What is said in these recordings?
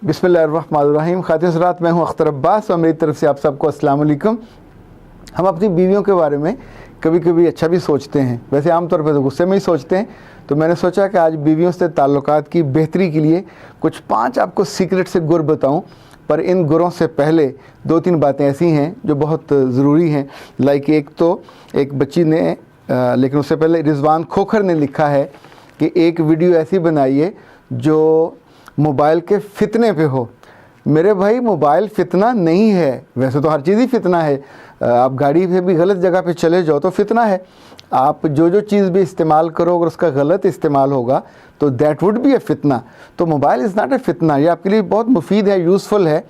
बिस्मिल्लाहिर्रहमानिर्रहीम। खातिन हज़रात, मैं हूं अख्तर अब्बास और मेरी तरफ से आप सबको अस्सलाम वालेकुम। हम अपनी बीवियों के बारे में कभी कभी अच्छा भी सोचते हैं, वैसे आमतौर पर तो गुस्से में ही सोचते हैं। तो मैंने सोचा कि आज बीवियों से ताल्लुकात की बेहतरी के लिए कुछ 5 आपको सीक्रेट से गुर बताऊं। पर इन गुरों से पहले 2-3 बातें ऐसी हैं जो बहुत ज़रूरी हैं। लाइक एक बच्ची ने लेकिन उससे पहले रिजवान खोखर ने लिखा है कि एक वीडियो ऐसी बनाइए जो मोबाइल के फितने पे हो। मेरे भाई, मोबाइल फितना नहीं है, वैसे तो हर चीज़ ही फितना है। आप गाड़ी पे भी गलत जगह पे चले जाओ तो फितना है। आप जो चीज़ भी इस्तेमाल करो अगर उसका गलत इस्तेमाल होगा तो दैट वुड बी ए फितना। तो मोबाइल इज़ नॉट ए फितना, ये आपके लिए बहुत मुफीद है, यूज़फुल है,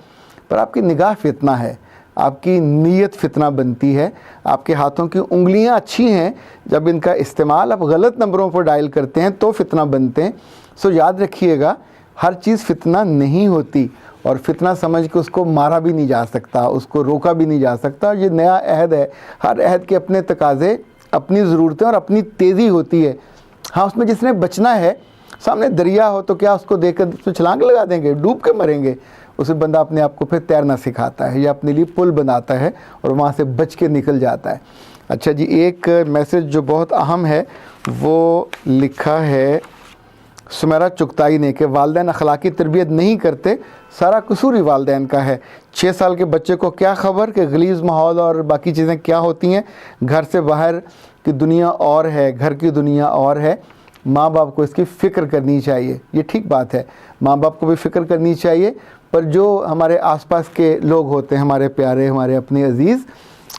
पर आपकी निगाह फितना है, आपकी नीयत फितना बनती है। आपके हाथों की उंगलियां अच्छी हैं, जब इनका इस्तेमाल आप गलत नंबरों पर डायल करते हैं तो फितना बनते हैं। सो याद रखिएगा, हर चीज़ फितना नहीं होती और फितना समझ के उसको मारा भी नहीं जा सकता, उसको रोका भी नहीं जा सकता। ये नया अहद है, हर अहद के अपने तकाज़े, अपनी ज़रूरतें और अपनी तेज़ी होती है। हाँ, उसमें जिसने बचना है, सामने दरिया हो तो क्या उसको देख कर उसमें छलांग लगा देंगे, डूब के मरेंगे। उसे बंदा अपने आप को फिर तैरना सिखाता है या अपने लिए पुल बनाता है और वहाँ से बच के निकल जाता है। अच्छा जी, एक मैसेज जो बहुत अहम है वो लिखा है सुमेरा चुगताई ने कि वालिदैन अखलाकी तरबियत नहीं करते, सारा कसूर ही वालिदैन का है। 6 साल के बच्चे को क्या खबर कि गलीज़ माहौल और बाकी चीज़ें क्या होती हैं। घर से बाहर की दुनिया और है, घर की दुनिया और है। माँ बाप को इसकी फ़िक्र करनी चाहिए, ये ठीक बात है, माँ बाप को भी फ़िक्र करनी चाहिए। पर जो हमारे आसपास के लोग होते हैं, हमारे प्यारे, हमारे अपने अज़ीज़,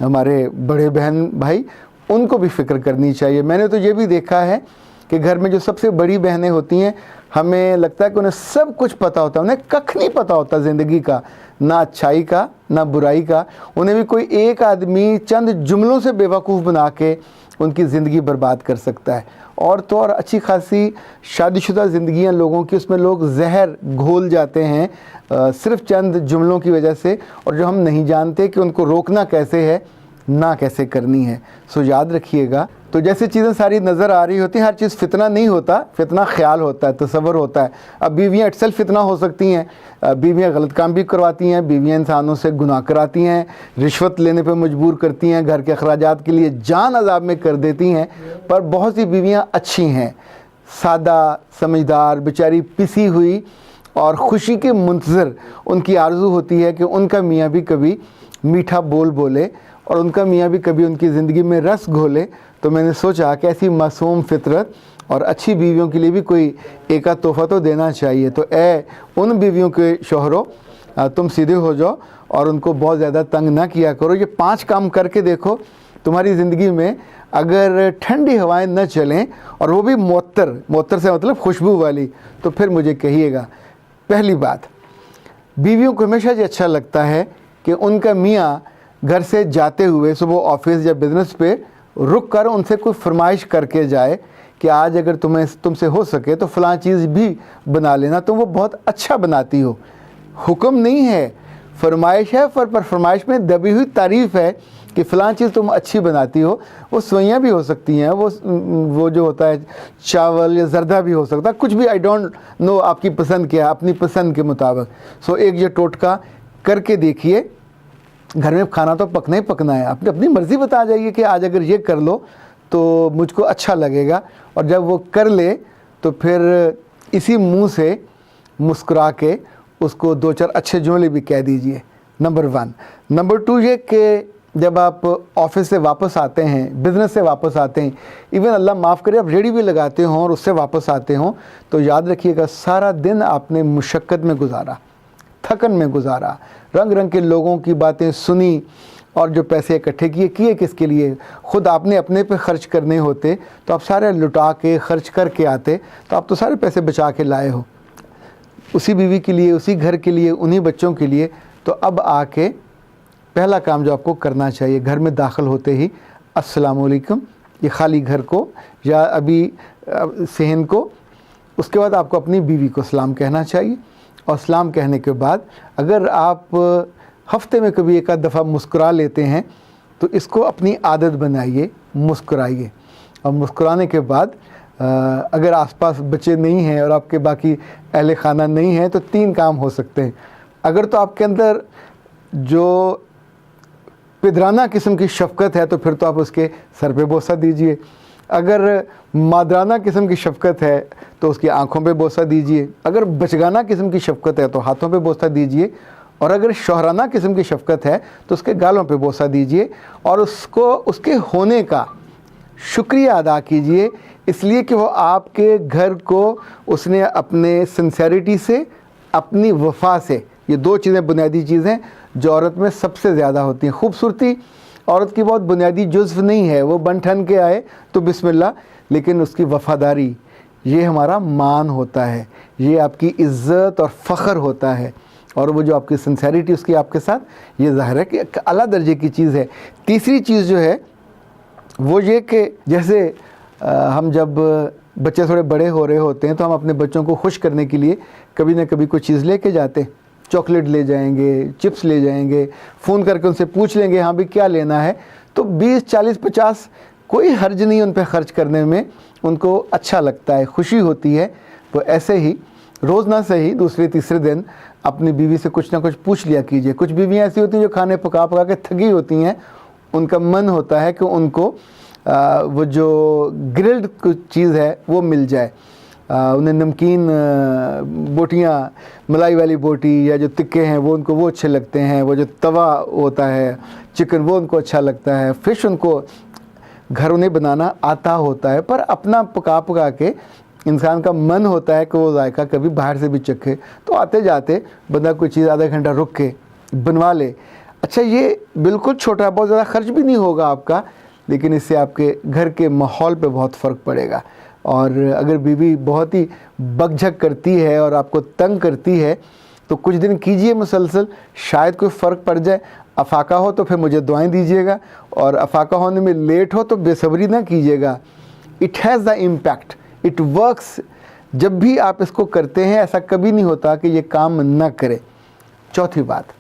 हमारे बड़े बहन भाई, उनको भी फ़िक्र करनी चाहिए। मैंने तो ये भी देखा है कि घर में जो सबसे बड़ी बहनें होती हैं, हमें लगता है कि उन्हें सब कुछ पता होता है, उन्हें कख नहीं पता होता ज़िंदगी का, ना अच्छाई का ना बुराई का। उन्हें भी कोई एक आदमी चंद जुमलों से बेवकूफ़ बना के उनकी ज़िंदगी बर्बाद कर सकता है। और तो और अच्छी खासी शादीशुदा ज़िंदगियां लोगों की, उसमें लोग जहर घोल जाते हैं सिर्फ़ चंद जुमलों की वजह से, और जो हम नहीं जानते कि उनको रोकना कैसे है, ना कैसे करनी है। सो याद रखिएगा, तो जैसे चीज़ें सारी नज़र आ रही होती हैं, हर चीज़ फितना नहीं होता, फितना ख्याल होता है, तसव्वुर होता है। अब बीवियाँ इटसेल्फ फितना हो सकती हैं, बीवियाँ गलत काम भी करवाती हैं, बीवियाँ इंसानों से गुनाह कराती हैं, रिश्वत लेने पे मजबूर करती हैं, घर के अखराजात के लिए जान अज़ाब में कर देती हैं। पर बहुत सी बीवियाँ अच्छी हैं, सादा, समझदार, बेचारी पिसी हुई और ख़ुशी के मुंतज़िर। उनकी आरज़ू होती है कि उनका मियाँ भी कभी मीठा बोल बोले और उनका मियाँ भी कभी उनकी ज़िंदगी में रस घोले। तो मैंने सोचा कि ऐसी मासूम फितरत और अच्छी बीवियों के लिए भी कोई एक आध तोहफ़ा तो देना चाहिए। तो उन बीवियों के शौहरों, तुम सीधे हो जाओ और उनको बहुत ज़्यादा तंग ना किया करो। ये 5 काम करके देखो, तुम्हारी ज़िंदगी में अगर ठंडी हवाएं न चलें और वो भी मुअत्तर से मतलब खुशबू वाली, तो फिर मुझे कहिएगा। पहली बात, बीवियों को हमेशा ये अच्छा लगता है कि उनका मियाँ घर से जाते हुए सुबह ऑफिस या बिज़नेस पे रुक कर उनसे कोई फरमाइश करके जाए कि आज अगर तुमसे हो सके तो फ़लाँ चीज़ भी बना लेना, तो वो बहुत अच्छा बनाती हो। हुक्म नहीं है, फरमाइश है, पर फरमाइश में दबी हुई तारीफ़ है कि फ़लाँ चीज़ तुम अच्छी बनाती हो। वो सवैयाँ भी हो सकती हैं, वो जो होता है चावल या ज़र्दा भी हो सकता है, कुछ भी, आई डोंट नो आपकी पसंद क्या है, अपनी पसंद के मुताबिक। सो एक ये टोटका करके देखिए। घर में खाना तो पकना ही पकना है, आपने अपनी मर्ज़ी बता जाइए कि आज अगर ये कर लो तो मुझको अच्छा लगेगा। और जब वो कर ले तो फिर इसी मुंह से मुस्कुरा के उसको 2-4 अच्छे जुमले भी कह दीजिए। नंबर 1। नंबर 2 ये कि जब आप ऑफिस से वापस आते हैं, बिज़नेस से वापस आते हैं, इवन अल्लाह माफ़ करे आप रेडी भी लगाते हों और उससे वापस आते हों, तो याद रखिएगा सारा दिन आपने मुशक्क़त में गुजारा, थकन में गुजारा, रंग रंग के लोगों की बातें सुनी और जो पैसे इकट्ठे किए किसके लिए? ख़ुद आपने अपने पे ख़र्च करने होते तो आप सारे लुटा के ख़र्च करके आते, तो आप तो सारे पैसे बचा के लाए हो उसी बीवी के लिए, उसी घर के लिए, उन्हीं बच्चों के लिए। तो अब आके पहला काम जो आपको करना चाहिए, घर में दाखिल होते ही अस्सलाम वालेकुम, ये खाली घर को या अभी सहन को, उसके बाद आपको अपनी बीवी को सलाम कहना चाहिए। और सलाम कहने के बाद अगर आप हफ्ते में कभी एक आध दफ़ा मुस्कुरा लेते हैं तो इसको अपनी आदत बनाइए, मुस्कुराइए। और मुस्कुराने के बाद اگر آس پاس بچے نہیں ہیں اور آپ کے باقی اہل خانہ نہیں ہیں تو 3 کام ہو سکتے ہیں. اگر تو آپ کے اندر جو پدرانہ قسم کی شفقت ہے تو پھر تو آپ اس کے سر پہ بوسہ دیجئے. اگر مادرانہ قسم کی شفقت ہے تو اس کی آنکھوں پہ بوسہ دیجئے. اگر بچگانہ قسم کی شفقت ہے تو ہاتھوں پہ بوسہ دیجئے. اور اگر شوہرانہ قسم کی شفقت ہے تو اس کے گالوں پہ بوسہ دیجئے اور اس کے ہونے کا شکریہ ادا کیجئے، اس لیے کہ وہ آپ کے گھر کو اس نے اپنے سنسیریٹی سے، اپنی وفا سے، یہ 2 چیزیں بنیادی چیزیں جو عورت میں سب سے زیادہ ہوتی ہیں. خوبصورتی عورت کی بہت بنیادی جزو نہیں ہے، وہ بن ٹھن کے آئے تو بسم اللہ، لیکن اس کی وفاداری، یہ ہمارا مان ہوتا ہے، یہ آپ کی عزت اور فخر ہوتا ہے. اور وہ جو آپ کی سنسیریٹی اس کی آپ کے ساتھ، یہ ظاہر ہے کہ ایک اعلیٰ درجے کی چیز ہے. تیسری چیز جو ہے وہ یہ کہ جیسے ہم جب بچے تھوڑے بڑے ہو رہے ہوتے ہیں تو ہم اپنے بچوں کو خوش کرنے کے لیے کبھی نہ کبھی کوئی چیز لے کے جاتے ہیں. چاکلیٹ لے جائیں گے، چپس لے جائیں گے، فون کر کے ان سے پوچھ لیں گے ہاں بھی کیا لینا ہے. تو 20 40 50 کوئی حرج نہیں ان پہ خرچ کرنے میں، ان کو اچھا لگتا ہے، خوشی ہوتی ہے. تو ایسے ہی روز نہ صحیح دوسرے تیسرے دن اپنی بیوی سے کچھ نہ کچھ پوچھ لیا کیجئے. کچھ بیویاں ایسی ہوتی ہیں جو کھانے پکا پکا کے تھکی ہوتی ہیں، ان کا من ہوتا ہے کہ ان کو وہ جو گرلڈ چیز ہے وہ مل جائے. انہیں نمکین بوٹیاں، ملائی والی بوٹی یا جو تکے ہیں وہ ان کو وہ اچھے لگتے ہیں. وہ جو توا ہوتا ہے چکن وہ ان کو اچھا لگتا ہے. فش ان کو گھر انہیں بنانا آتا ہوتا ہے، پر اپنا پکا پکا کے انسان کا من ہوتا ہے کہ وہ ذائقہ کبھی باہر سے بھی چکھے. تو آتے جاتے بندہ کوئی چیز آدھا گھنٹہ رک کے بنوا لے. اچھا یہ بالکل چھوٹا، بہت زیادہ خرچ بھی نہیں ہوگا آپ کا، لیکن اس سے آپ کے گھر کے ماحول پہ بہت فرق پڑے گا. اور اگر بیوی بہت ہی بک جھک کرتی ہے اور آپ کو تنگ کرتی ہے تو کچھ دن کیجئے مسلسل، شاید کوئی فرق پڑ جائے. افاقہ ہو تو پھر مجھے دعائیں دیجیے گا، اور افاقہ ہونے میں لیٹ ہو تو بے صبری نہ کیجیے گا. It has the impact, it works. جب بھی آپ اس کو کرتے ہیں ایسا کبھی نہیں ہوتا کہ یہ کام نہ کرے. چوتھی بات،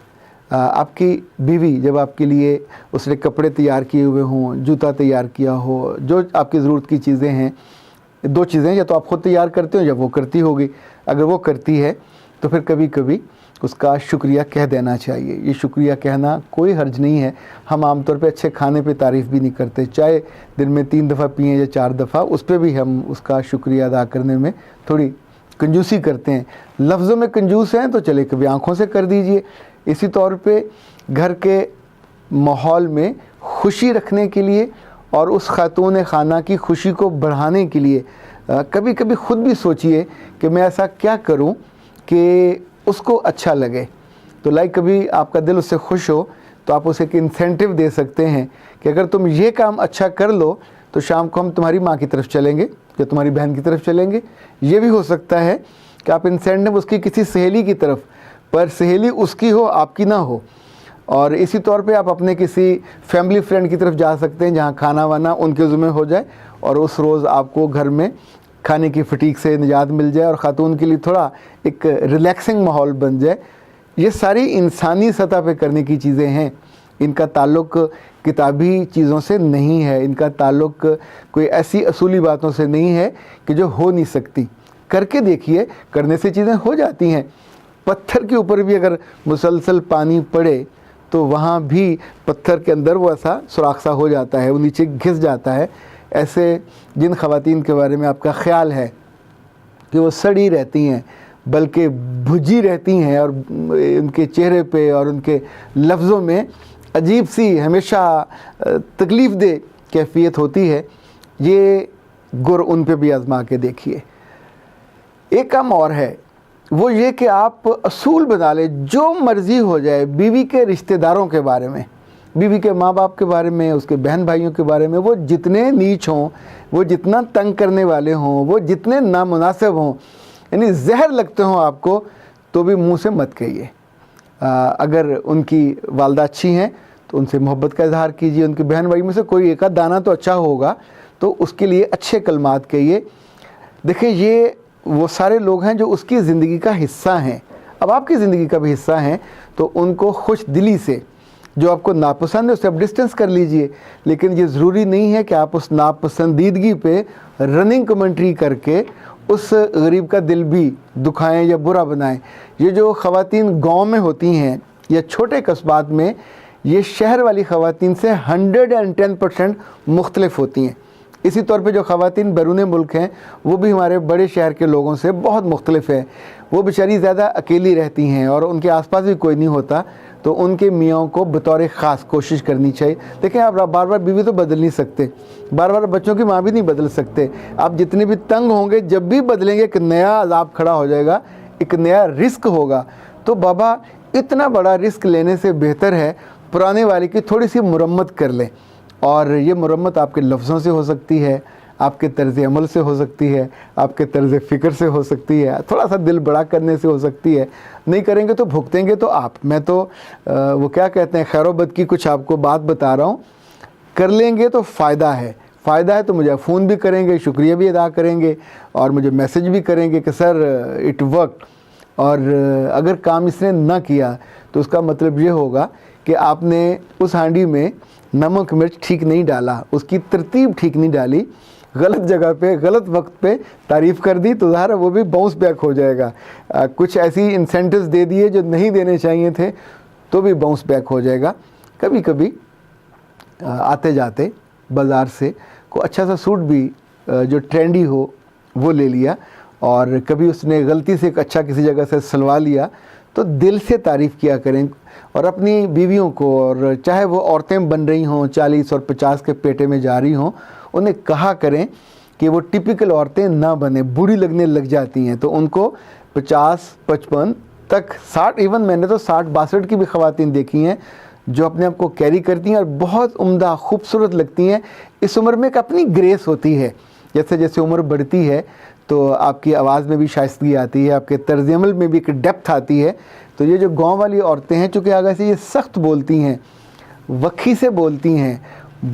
آپ کی بیوی جب آپ کے لیے اس نے کپڑے تیار کیے ہوئے ہوں، جوتا تیار کیا ہو، جو آپ کی ضرورت کی چیزیں ہیں، 2 چیزیں، یا تو آپ خود تیار کرتے ہو یا وہ کرتی ہوگی. اگر وہ کرتی ہے تو پھر کبھی کبھی اس کا شکریہ کہہ دینا چاہیے. یہ شکریہ کہنا کوئی حرج نہیں ہے. ہم عام طور پہ اچھے کھانے پہ تعریف بھی نہیں کرتے، چاہے دن میں 3 دفعہ پئیں یا 4 دفعہ، اس پہ بھی ہم اس کا شکریہ ادا کرنے میں تھوڑی کنجوسی کرتے ہیں. لفظوں میں کنجوس ہیں تو چلے کبھی آنکھوں سے کر دیجئے. اسی طور پہ گھر کے ماحول میں خوشی رکھنے کے لیے اور اس خاتون خانہ کی خوشی کو بڑھانے کے لیے کبھی کبھی خود بھی سوچئے کہ میں ایسا کیا کروں کہ اس کو اچھا لگے. تو کبھی آپ کا دل اس سے خوش ہو تو آپ اسے ایک انسینٹیو دے سکتے ہیں کہ اگر تم یہ کام اچھا کر لو تو شام کو ہم تمہاری ماں کی طرف چلیں گے یا تمہاری بہن کی طرف چلیں گے. یہ بھی ہو سکتا ہے کہ آپ انسینٹیو اس کی کسی سہیلی کی طرف، پر سہیلی اس کی ہو آپ کی نہ ہو. اور اسی طور پہ آپ اپنے کسی فیملی فرینڈ کی طرف جا سکتے ہیں جہاں کھانا وانا ان کے ذمہ ہو جائے، اور اس روز آپ کو گھر میں کھانے کی فٹیگ سے نجات مل جائے اور خاتون کے لیے تھوڑا ایک ریلیکسنگ ماحول بن جائے. یہ ساری انسانی سطح پہ کرنے کی چیزیں ہیں. ان کا تعلق کتابی چیزوں سے نہیں ہے، ان کا تعلق کوئی ایسی اصولی باتوں سے نہیں ہے کہ جو ہو نہیں سکتی. کر کے دیکھیے، کرنے سے چیزیں ہو جاتی ہیں. پتھر کے اوپر بھی اگر مسلسل پانی پڑے تو وہاں بھی پتھر کے اندر وہ ایسا سوراخ سا ہو جاتا ہے، وہ نیچے گھس جاتا ہے. ایسے جن خواتین کے بارے میں آپ کا خیال ہے کہ وہ سڑی رہتی ہیں بلکہ بھجی رہتی ہیں اور ان کے چہرے پہ اور ان کے لفظوں میں عجیب سی ہمیشہ تکلیف دہ کیفیت ہوتی ہے، یہ گر ان پہ بھی آزما کے دیکھیے. ایک کام اور ہے، وہ یہ کہ آپ اصول بنا لیں جو مرضی ہو جائے بیوی کے رشتہ داروں کے بارے میں، بیوی کے ماں باپ کے بارے میں، اس کے بہن بھائیوں کے بارے میں، وہ جتنے نیچ ہوں، وہ جتنا تنگ کرنے والے ہوں، وہ جتنے نامناسب ہوں، یعنی زہر لگتے ہوں آپ کو، تو بھی منہ سے مت کہیے. اگر ان کی والدہ اچھی ہیں تو ان سے محبت کا اظہار کیجیے. ان کے بہن بھائی میں سے کوئی ایک دانہ تو اچھا ہوگا تو اس کے لیے اچھے کلمات کہیے. دیکھیں یہ وہ سارے لوگ ہیں جو اس کی زندگی کا حصہ ہیں. اب آپ کی زندگی کا بھی حصہ ہیں تو ان کو خوش دلی سے जो आपको नापसंद है उससे आप डिस्टेंस कर लीजिए, लेकिन ये ज़रूरी नहीं है कि आप उस नापसंदीदगी पे रनिंग कमेंट्री करके उस गरीब का दिल भी दुखाएं या बुरा बनाएं। ये जो ख़वातीन गांव में होती हैं या छोटे कस्बात में, ये शहर वाली ख़वातीन से 110% मुख्तलिफ होती हैं। इसी तौर पे जो ख़वातीन बैरून मुल्क हैं वो भी हमारे बड़े शहर के लोगों से बहुत मुख्तलिफ है। वो बेचारी ज़्यादा अकेली रहती हैं और उनके आसपास भी कोई नहीं होता, तो उनके मियाँ को बतौर ख़ास कोशिश करनी चाहिए। देखें, आप बार बार बीवी तो बदल नहीं सकते, बार बार बच्चों की माँ भी नहीं बदल सकते। आप जितने भी तंग होंगे, जब भी बदलेंगे एक नया अज़ाब खड़ा हो जाएगा, एक नया रिस्क होगा। तो बाबा, इतना बड़ा रिस्क लेने से बेहतर है पुराने वाले की थोड़ी सी मुरम्मत कर लें। और ये मुरम्मत आपके लफ्ज़ों से हो सकती है, आपके तर्ज़ अमल से हो सकती है, आपके तर्ज़ फ़िक्र से हो सकती है, थोड़ा सा दिल बड़ा करने से हो सकती है। नहीं करेंगे तो भुगतेंगे तो आप। मैं तो वो क्या कहते हैं, खैर बद की कुछ आपको बात बता रहा हूँ। कर लेंगे तो फ़ायदा है, फ़ायदा है तो मुझे फ़ोन भी करेंगे, शुक्रिया भी अदा करेंगे और मुझे मैसेज भी करेंगे कि सर इट वर्क। और अगर काम इसने ना किया तो उसका मतलब ये होगा कि आपने उस हांडी में नमक मिर्च ठीक नहीं डाला, उसकी तरतीब ठीक नहीं डाली, गलत जगह पे गलत वक्त पे तारीफ़ कर दी, तो ज़ाहिर है वो भी बाउंस बैक हो जाएगा। कुछ ऐसी इंसेंटिव्स दे दिए जो नहीं देने चाहिए थे तो भी बाउंस बैक हो जाएगा। कभी कभी आते जाते बाज़ार से कोई अच्छा सा सूट भी जो ट्रेंडी हो वो ले लिया, और कभी उसने गलती से एक अच्छा किसी जगह से सिलवा लिया, तो दिल से तारीफ़ किया करें। और अपनी बीवियों को, और चाहे वो औरतें बन रही हों 40 और 50 के पेटे में जा रही हों, उन्हें कहा करें कि वो टिपिकल औरतें ना बने, बुरी लगने लग जाती हैं। तो उनको 50, 55 तक 60, इवन मैंने तो 60, 62 की भी ख़वातीन देखी हैं जो अपने आप को कैरी करती हैं और बहुत उम्दा खूबसूरत लगती हैं। इस उम्र में एक अपनी ग्रेस होती है, जैसे जैसे उम्र बढ़ती है तो आपकी आवाज़ में भी शाइस्तगी आती है, आपके तर्ज़ अमल में भी एक डेप्थ आती है। तो ये जो गांव वाली औरतें हैं, चूँकि आगे से ये सख्त बोलती हैं, वक्खी से बोलती हैं,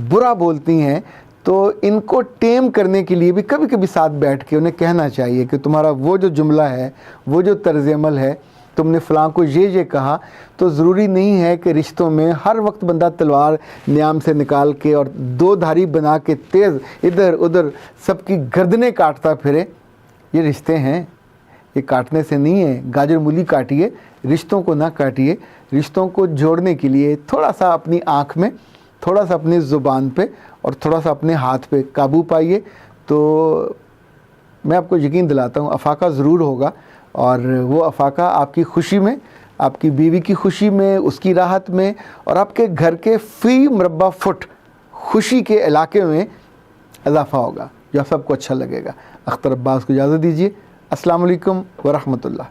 बुरा बोलती हैं, तो इनको टेम करने के लिए भी कभी कभी साथ बैठ के उन्हें कहना चाहिए कि तुम्हारा वो जो जुमला है, वो जो तर्ज़ अमल है, तुमने फ़लाँ को ये कहा। तो ज़रूरी नहीं है कि रिश्तों में हर वक्त बंदा तलवार न्याम से निकाल के और दो धारी बना के तेज़ इधर उधर सबकी गर्दनें काटता फिरे। ये रिश्ते हैं, ये काटने से नहीं है। गाजर मूली काटिए, रिश्तों को ना काटिए। रिश्तों को जोड़ने के लिए थोड़ा सा अपनी आँख में, थोड़ा सा अपनी ज़ुबान पे और थोड़ा सा अपने हाथ पे काबू पाइए, तो मैं आपको यकीन दिलाता हूँ अफाका ज़रूर होगा। और वो अफाका आपकी खुशी में, आपकी बीवी की खुशी में, उसकी राहत में, और आपके घर के फ़ी मुरब्बा फुट खुशी के इलाके में इजाफ़ा होगा, जो सबको अच्छा लगेगा। अख्तर अब्बास को इजाज़त दीजिए। अस्सलाम वालेकुम व रहमतुल्लाह।